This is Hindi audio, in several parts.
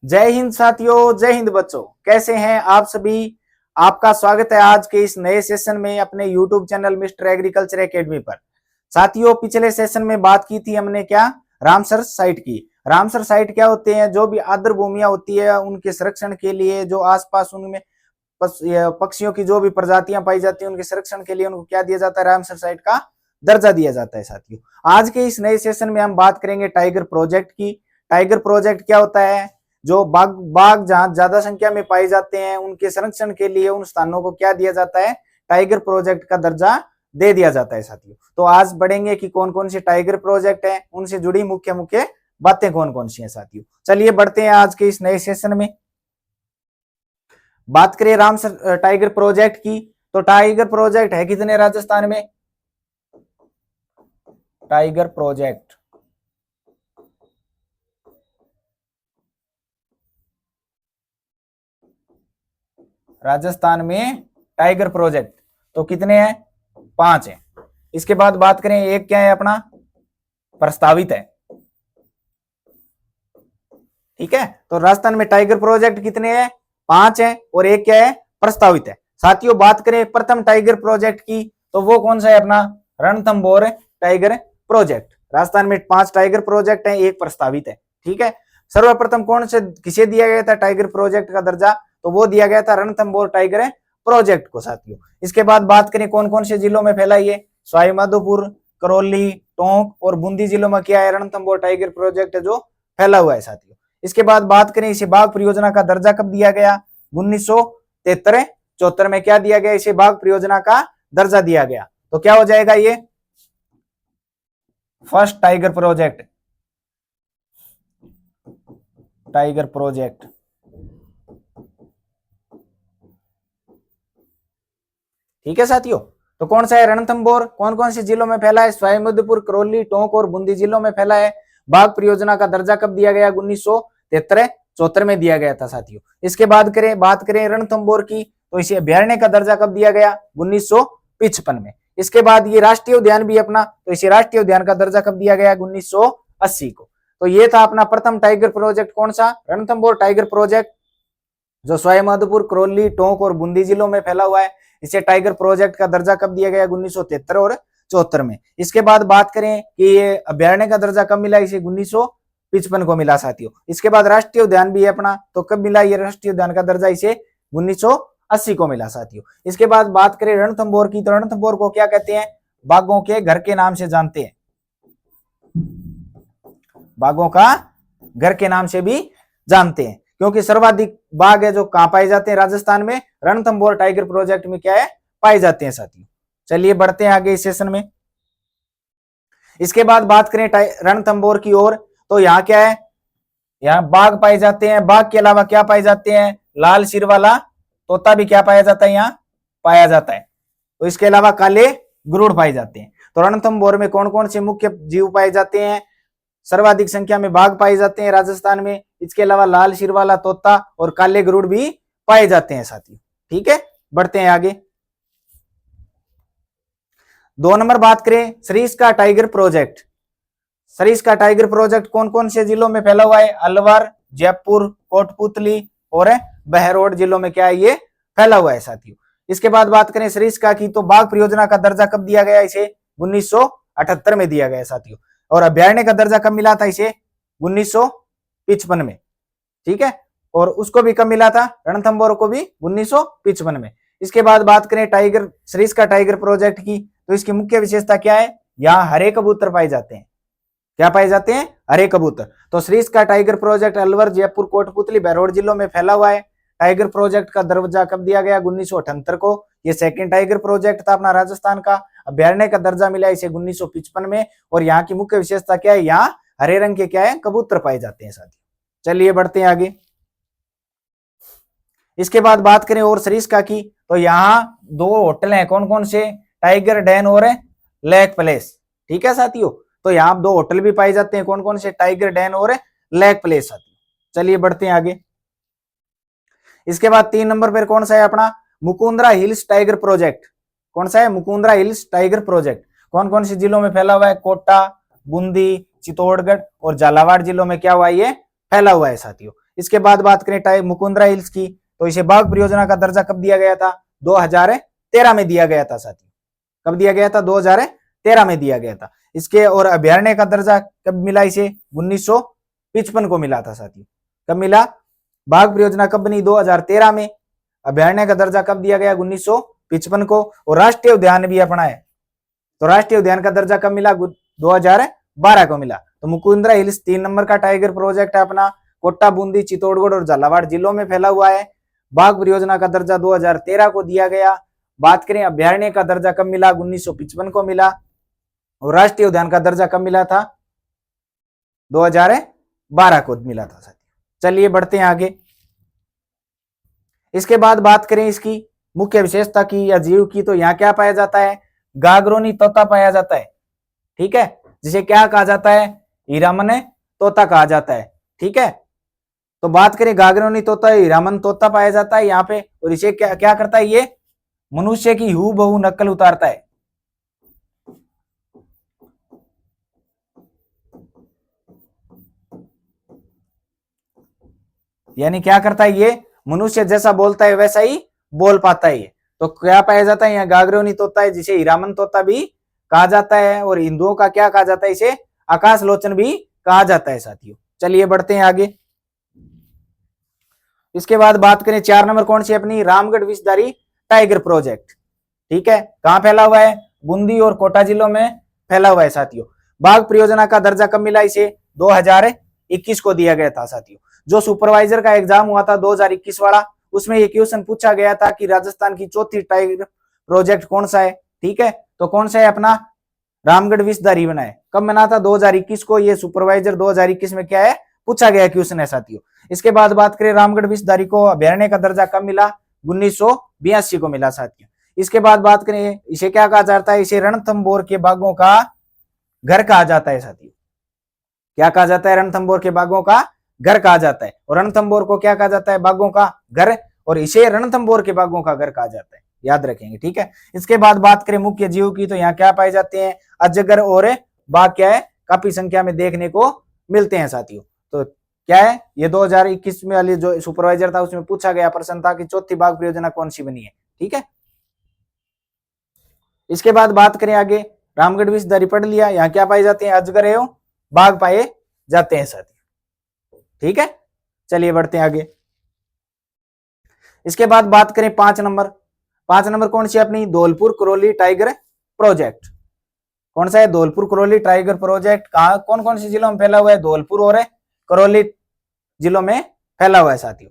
जय हिंद साथियों, जय हिंद बच्चों। कैसे हैं आप सभी। आपका स्वागत है आज के इस नए सेशन में अपने YouTube channel mister agriculture academy पर। साथियों, पिछले सेशन में बात की थी हमने क्या, रामसर साइट की। रामसर साइट क्या होते हैं, जो भी आर्द्र भूमियां होती है उनके संरक्षण के लिए, जो आसपास उनमें पक्षियों की जो भी प्रजातियां पाई जाती है उनके संरक्षण के लिए उनको क्या दिया जाता है, रामसर साइट का दर्जा दिया जाता है। साथियों, आज के इस नए सेशन में हम बात करेंगे टाइगर प्रोजेक्ट की। टाइगर प्रोजेक्ट क्या होता है, जो बाघ जहां ज्यादा संख्या में पाए जाते हैं उनके संरक्षण के लिए उन स्थानों को क्या दिया जाता है, टाइगर प्रोजेक्ट का दर्जा दे दिया जाता है। साथियों, तो आज बढ़ेंगे कि कौन कौन से टाइगर प्रोजेक्ट हैं, उनसे जुड़ी मुख्य मुख्य बातें कौन कौन सी हैं। साथियों, चलिए बढ़ते हैं आज के इस नए सेशन में। बात करें रामसर टाइगर प्रोजेक्ट की, तो टाइगर प्रोजेक्ट है कितने राजस्थान में। टाइगर प्रोजेक्ट राजस्थान में टाइगर प्रोजेक्ट तो कितने हैं, 5 हैं। इसके बाद बात करें, एक क्या है अपना, प्रस्तावित है। ठीक है, तो राजस्थान में टाइगर प्रोजेक्ट कितने हैं, 5 हैं, और एक क्या है, प्रस्तावित है। साथियों, बात करें प्रथम टाइगर प्रोजेक्ट की, तो वो कौन सा है अपना, रणथंभौर टाइगर प्रोजेक्ट। राजस्थान में 5 टाइगर प्रोजेक्ट हैं, एक प्रस्तावित है। ठीक है, सर्वप्रथम कौन से किसे दिया गया था टाइगर प्रोजेक्ट का दर्जा, तो वो दिया गया था रणथंभौर टाइगर प्रोजेक्ट को। साथियों, इसके बाद बात करें कौन कौन से जिलों में फैला ये, सवाई माधोपुर, करौली, टोंक और बूंदी जिलों में क्या है, रणथंभौर टाइगर प्रोजेक्ट जो फैला हुआ है। साथियों, इसके बाद बात करें इसे बाघ परियोजना का दर्जा कब दिया गया, 1973-74 में क्या दिया गया, इसे बाघ परियोजना का दर्जा दिया गया। तो क्या हो जाएगा ये, first tiger project. Tiger project ठीक है साथियों, तो कौन सा है, रणथंभौर। कौन कौन से जिलों में फैला है, सवाईमाधोपुर, करौली, टोंक और बूंदी जिलों में फैला है। बाघ परियोजना का दर्जा कब दिया गया, 1973-74 में दिया गया था। साथियों, इसके बाद बात करें रणथंभौर की, तो इसे अभ्यारण्य का दर्जा कब दिया गया, 1955 में। इसके बाद ये राष्ट्रीय उद्यान भी अपना, तो इसे राष्ट्रीय उद्यान का दर्जा कब दिया गया, 1980 को। तो ये था अपना प्रथम टाइगर प्रोजेक्ट, कौन सा, रणथंभौर टाइगर प्रोजेक्ट, जो सवाईमाधोपुर, करौली, टोंक और बूंदी जिलों में फैला हुआ है। इसे टाइगर प्रोजेक्ट का दर्जा कब दिया गया, 1973 और 74 में। इसके बाद बात करें कि ये अभ्यारण्य का दर्जा कब मिला, इसे 1955 को मिला। साथियों, इसके बाद राष्ट्रीय उद्यान भी है अपना, तो कब मिला ये राष्ट्रीय उद्यान का दर्जा, इसे 1980 को मिला। साथियों, इसके बाद बात करें रणथंभौर की, तो रणथंभौर को क्या कहते हैं, बाघों के घर के नाम से जानते हैं। बाघों का घर के नाम से भी जानते हैं, क्योंकि सर्वाधिक बाघ है जो कहां पाए जाते हैं, राजस्थान में रणथंभौर टाइगर प्रोजेक्ट में क्या है, पाए जाते हैं। साथियों, चलिए बढ़ते हैं आगे इस सेशन में। इसके बाद बात करें रणथंभौर की ओर, तो यहाँ क्या है, यहाँ बाघ पाए जाते हैं। बाघ के अलावा क्या पाए जाते हैं, लाल सिर वाला तोता भी क्या पाया जाता है, यहाँ पाया जाता है। तो इसके अलावा काले गरुड़ पाए जाते हैं। तो रणथंभौर में कौन कौन से मुख्य जीव पाए जाते हैं, सर्वाधिक संख्या में बाघ पाए जाते हैं राजस्थान में। इसके अलावा लाल सिर वाला तोता और काले गरुड़ भी पाए जाते हैं। साथियों, ठीक है, बढ़ते हैं आगे। 2 नंबर बात करें Sariska tiger project. Sariska tiger project कौन कौन से जिलों में फैला हुआ है, अलवर, जयपुर, कोटपुतली और बहरोड जिलों में क्या है, ये फैला हुआ है। साथियों, इसके बाद बात करें सरिस्का की, तो बाघ परियोजना का दर्जा कब दिया गया, इसे 1978 में दिया गया। साथियों, और अभ्यारण्य का दर्जा कब मिला था, इसे 1955 में। ठीक है, और उसको भी कब मिला था, रणथंभौर को भी 1955 में। इसके बाद बात करें टाइगर सरिस्का टाइगर प्रोजेक्ट की, तो इसकी मुख्य विशेषता क्या है, यहाँ हरे कबूतर पाए जाते हैं। क्या पाए जाते हैं, हरे कबूतर। तो सरिस्का टाइगर प्रोजेक्ट अलवर, जयपुर, कोटपुतली, बहरोड जिलों में फैला हुआ है। टाइगर प्रोजेक्ट का दर्जा कब दिया गया, 1978 को। ये सेकंड टाइगर प्रोजेक्ट था अपना राजस्थान का। अभ्यारण्य का दर्जा मिला इसे 1955 में। और यहाँ की मुख्य विशेषता क्या है, यहाँ हरे रंग के क्या है, कबूतर पाए जाते हैं। साथियों, चलिए बढ़ते हैं आगे। इसके बाद बात करें और सरिस्का की, तो यहाँ 2 होटल हैं, कौन कौन से, टाइगर डेन और लेक प्लेस। ठीक है साथियों, तो यहाँ 2 होटल भी पाए जाते हैं, कौन कौन से, टाइगर डेन और लेक प्लेस। साथियों, चलिए बढ़ते हैं आगे। इसके बाद 3 नंबर पर कौन सा है अपना, मुकुंदरा हिल्स टाइगर प्रोजेक्ट। कौन सा है, मुकुंदरा हिल्स टाइगर प्रोजेक्ट। कौन कौन से जिलों में फैला हुआ है, कोटा, बूंदी, चित्तौड़गढ़ और झालावाड़ जिलों में क्या हुआ, ये फैला हुआ है। साथियों, इसके बाद बात करें मुकुंदरा हिल्स की, तो इसे बाघ परियोजना का दर्जा कब दिया गया था? 2013 में दिया गया था साथियों। कब दिया गया था? 2013 में दिया गया था। इसके और अभ्यारण्य का दर्जा कब मिला इसे? 1955 को मिला था साथियों। कब मिला? बाघ परियोजना कब बनी? 2013 में। अभ्यारण्य का दर्जा कब दिया गया? 1955 को। और राष्ट्रीय उद्यान भी अपना है, तो राष्ट्रीय उद्यान का दर्जा कब मिला? 2012 को मिला। तो मुकुंदरा हिल्स 3 नंबर का टाइगर प्रोजेक्ट है अपना, कोटा, बूंदी, चित्तौड़गढ़ और झालावाड़ जिलों में फैला हुआ है। बाघ परियोजना का दर्जा 2013 को दिया गया। बात करें अभ्यारण्य का दर्जा कब मिला? 1955 को मिला। और राष्ट्रीय उद्यान का दर्जा कब मिला था? 2012 को मिला था साथियों। चलिए बढ़ते हैं आगे। इसके बाद बात करें इसकी मुख्य विशेषता की या जीव की, तो यहाँ क्या पाया जाता है? गागरोनी तोता पाया जाता है, ठीक है, जिसे क्या कहा जाता है? हीरामन तोता कहा जाता है, ठीक है। तो बात करें गागरोनी तोता, हीरामन तोता पाया जाता है यहाँ पे, और इसे क्या क्या करता है? ये मनुष्य की हूबहू नकल उतारता है। यानी क्या करता है? ये मनुष्य जैसा बोलता है वैसा ही बोल पाता है ये। तो क्या पाया जाता है? यहाँ गागरोनी तोता है, जिसे हीरामन तोता भी कहा जाता है, और हिंदुओं का क्या कहा जाता है? इसे आकाश लोचन भी कहा जाता है साथियों। चलिए बढ़ते हैं आगे। इसके बाद बात करें 4 नंबर कौन सी अपनी? रामगढ़ विषधारी टाइगर प्रोजेक्ट, ठीक है। कहां फैला हुआ है? बूंदी और कोटा जिलों में फैला हुआ है साथियों। बाघ परियोजना का दर्जा कब मिला इसे? 2021 को दिया गया था साथियों। जो सुपरवाइजर का एग्जाम हुआ था 2021 वाला, उसमें ये क्वेश्चन पूछा गया था कि राजस्थान की चौथी टाइगर प्रोजेक्ट कौन सा है, ठीक है। तो कौन सा है? अपना रामगढ़ विषधारी बना है। कब बना था? 2021 को। ये सुपरवाइजर 2021 में क्या है? पूछा गया क्वेश्चन है साथियों। इसके बाद बात करें रामगढ़ विषधारी को अभ्यारण्य का दर्जा कब मिला? 1982 को मिला साथियों। इसके बाद बात करें इसे क्या कहा जाता है? इसे रणथंभौर के बाघों का घर कहा जाता है साथियों। क्या कहा जाता है? रणथंभौर के बाघों का घर कहा जाता है। और रणथंभौर को क्या कहा जाता है? बाघों का घर, और इसे रणथंभौर के बाघों का घर कहा जाता है, याद रखेंगे, ठीक है। इसके बाद बात करें मुख्य जीव की, तो यहाँ क्या पाए जाते हैं? अजगर और बाघ क्या है? काफी संख्या में देखने को मिलते हैं साथियों। तो क्या है? ये 2021 में वाली जो सुपरवाइजर था उसमें पूछा गया प्रश्न था कि चौथी बाघ परियोजना कौन सी बनी है, ठीक है। इसके बाद बात करें आगे, रामगढ़ विषधारी पढ़ लिया। यहाँ क्या पाए जाते हैं? अजगर एवं बाघ पाए जाते हैं साथियों, ठीक है। चलिए बढ़ते हैं आगे। इसके बाद बात करें 5 नंबर। 5 नंबर कौन सी अपनी? Dholpur Karauli tiger project. कौन सा है? Dholpur Karauli tiger project. कहा कौन कौन से जिलों में फैला हुआ है? धौलपुर और करौली जिलों में फैला हुआ है साथियों।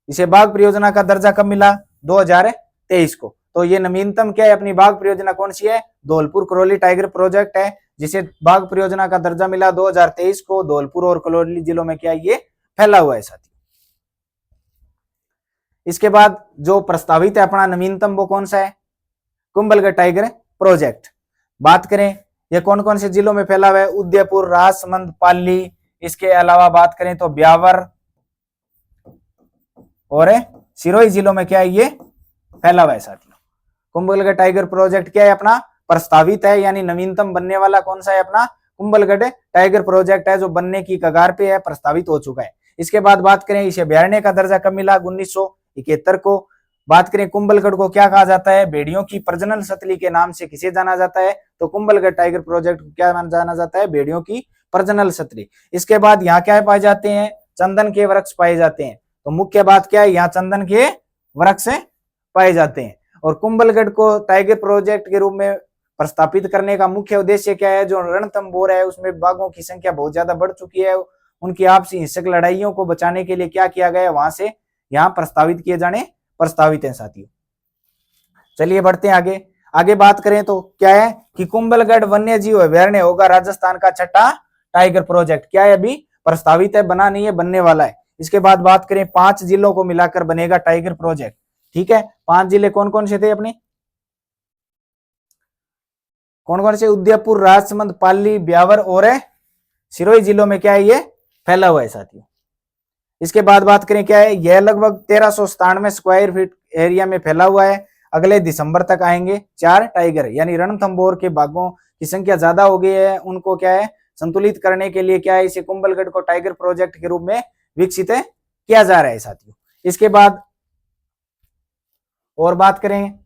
इसे बाघ परियोजना का दर्जा कब मिला? 2023 को। तो ये नवीनतम क्या है अपनी बाघ परियोजना कौन सी है? धौलपुर करौली टाइगर प्रोजेक्ट है, जिसे बाघ परियोजना का दर्जा मिला 2023 को। धौलपुर और करौली जिलों में क्या ये फैला हुआ है साथियों। इसके बाद जो प्रस्तावित है अपना नवीनतम वो कौन सा है? Kumbhalgarh tiger project. बात करें ये कौन कौन से जिलों में फैला हुआ है? उदयपुर, राजसमंद, पाली। इसके अलावा बात करें तो ब्यावर और सिरोही जिलों में क्या है ये फैला हुआ है साथियों। कुंभलगढ़ टाइगर प्रोजेक्ट क्या है अपना? प्रस्तावित है, यानी नवीनतम बनने वाला कौन सा है अपना? कुंभलगढ़ टाइगर प्रोजेक्ट है, जो बनने की कगार पे है, प्रस्तावित हो चुका है। इसके बाद बात करें इसे अभ्यारण्य का दर्जा कब मिला? 1971 को। बात करें कुंभलगढ़ को क्या कहा जाता है? भेड़ियों की प्रजनन स्थली के नाम से किसे जाना जाता है? तो कुंभलगढ़ टाइगर प्रोजेक्ट को क्या जाना जाता है? भेड़ियों की प्रजनन स्थली। इसके बाद यहाँ क्या पाए जाते हैं? चंदन के वृक्ष पाए जाते हैं। तो मुख्य बात क्या है? यहाँ चंदन के वृक्ष पाए जाते हैं। और कुंभलगढ़ को टाइगर प्रोजेक्ट के रूप में प्रस्तापित करने का मुख्य उद्देश्य क्या है? जो रणथंभौर है उसमें बाघों की संख्या बहुत ज्यादा बढ़ चुकी है, उनकी आपसी हिंसक लड़ाइयों को बचाने के लिए क्या किया गया? वहां से यहाँ प्रस्तावित किए जाने प्रस्तावित है साथियों। चलिए बढ़ते हैं आगे। आगे बात करें तो क्या है कि कुंभलगढ़ वन्य जीव अभ्यारण्य होगा राजस्थान का छठा टाइगर प्रोजेक्ट। क्या है? अभी प्रस्तावित है, बना नहीं है, बनने वाला है। इसके बाद बात करें 5 जिलों को मिलाकर बनेगा टाइगर प्रोजेक्ट, ठीक है। 5 जिले कौन कौन से थे अपने? कौन कौन से? उदयपुर, राजसमंद, पाली, ब्यावर और सिरोही जिलों में क्या है ये फैला हुआ है साथियों। इसके बाद बात करें क्या है? यह लगभग 1397 स्क्वायर फीट एरिया में फैला हुआ है। अगले दिसंबर तक आएंगे 4 टाइगर, यानी रणथंभौर के बाघों की संख्या ज्यादा हो गई है, उनको क्या है संतुलित करने के लिए क्या है इसे कुंभलगढ़ को टाइगर प्रोजेक्ट के रूप में विकसित किया जा रहा है साथियों। इसके बाद और बात करें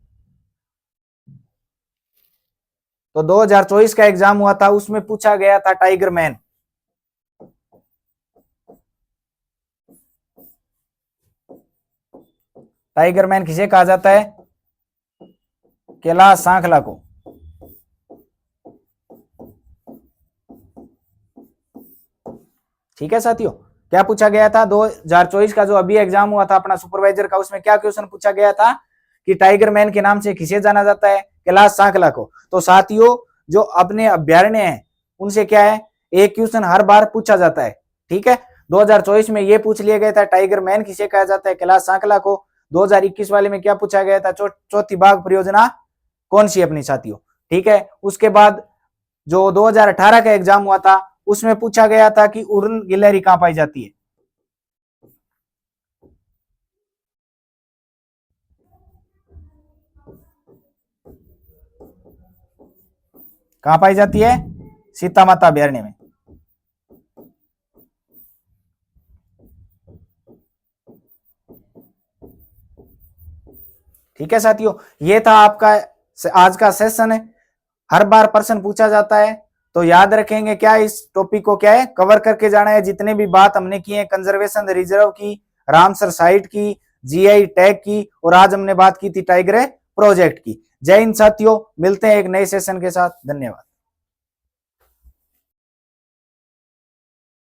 तो 2024 का एग्जाम हुआ था, उसमें पूछा गया था टाइगर मैन। टाइगर मैन किसे कहा जाता है? कैलाश सांखला को। ठीक है साथियों, क्या पूछा गया था 2024 का जो अभी एग्जाम हुआ था अपना सुपरवाइजर का, उसमें क्या क्वेश्चन पूछा गया था कि टाइगर मैन के नाम से किसे जाना जाता है? कैलाश सांखला को। तो साथियों जो अपने अभ्यारण्य हैं उनसे क्या है, एक क्वेश्चन हर बार पूछा जाता है। ठीक है, 2024 में ये पूछ लिया गया था टाइगर मैन किसे कहा जाता है? कैलाश सांखला को। 2021 वाले में क्या पूछा गया था? चौथी बाघ परियोजना कौन सी अपनी साथियों? ठीक है, उसके बाद जो 2018 का एग्जाम हुआ था उसमें पूछा गया था कि उड़न गिलहरी कहां पाई जाती है? कहां पाई जाती है? सीता माता अभ्यारण्य में। ठीक है साथियों, ये था आपका आज का सेशन है। हर बार प्रश्न पूछा जाता है तो याद रखेंगे क्या, इस टॉपिक को क्या है कवर करके जाना है। जितने भी बात हमने की है कंजर्वेशन रिजर्व की, रामसर साइट की, जीआई टैग की, और आज हमने बात की थी टाइगर प्रोजेक्ट की। जय हिंद साथियों, मिलते हैं एक नए सेशन के साथ। धन्यवाद।